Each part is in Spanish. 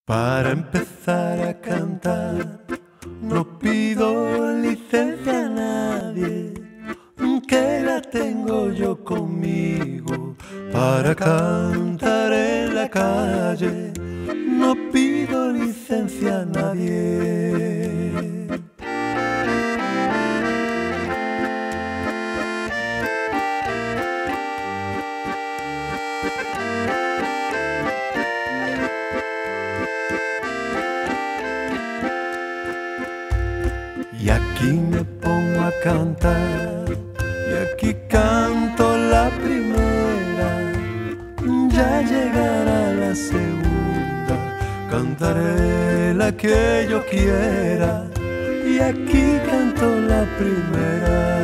Para empezar a cantar, no pido licencia a nadie, que la tengo yo conmigo. Para cantar en la calle, no pido licencia a nadie. Y aquí me pongo a cantar, y aquí canto la primera, ya llegará la segunda, cantaré la que yo quiera, y aquí canto la primera.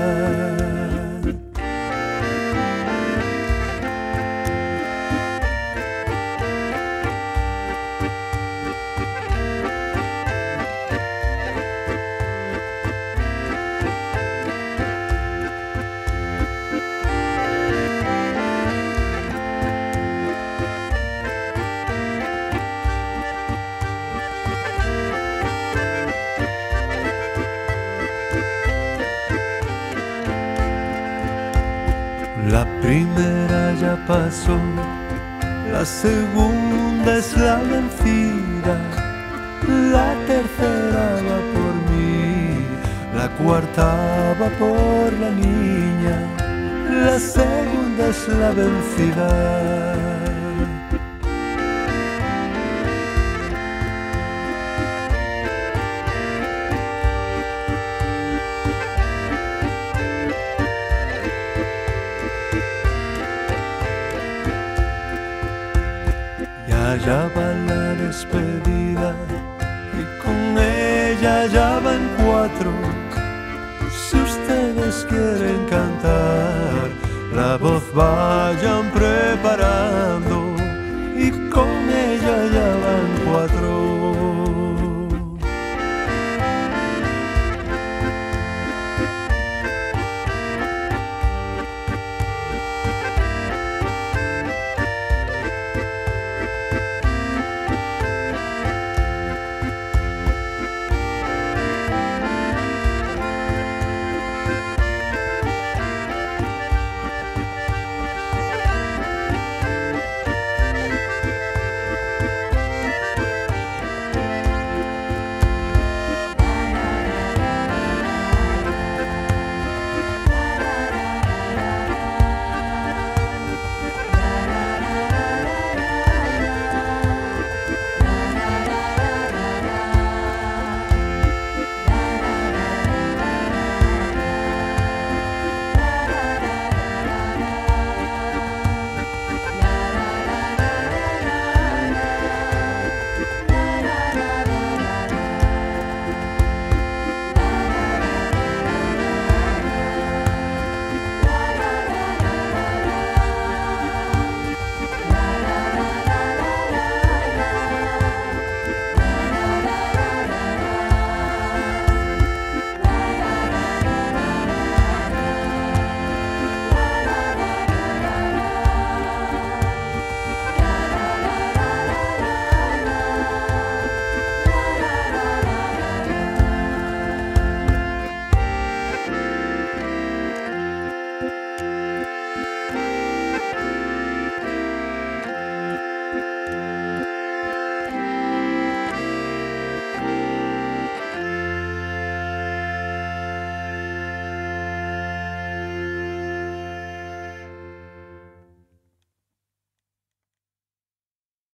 La primera ya pasó, la segunda es la vencida, la tercera va por mí, la cuarta va por la niña, la segunda es la vencida. Ya va la despedida y con ella ya van 4. Si ustedes quieren cantar, la voz vaya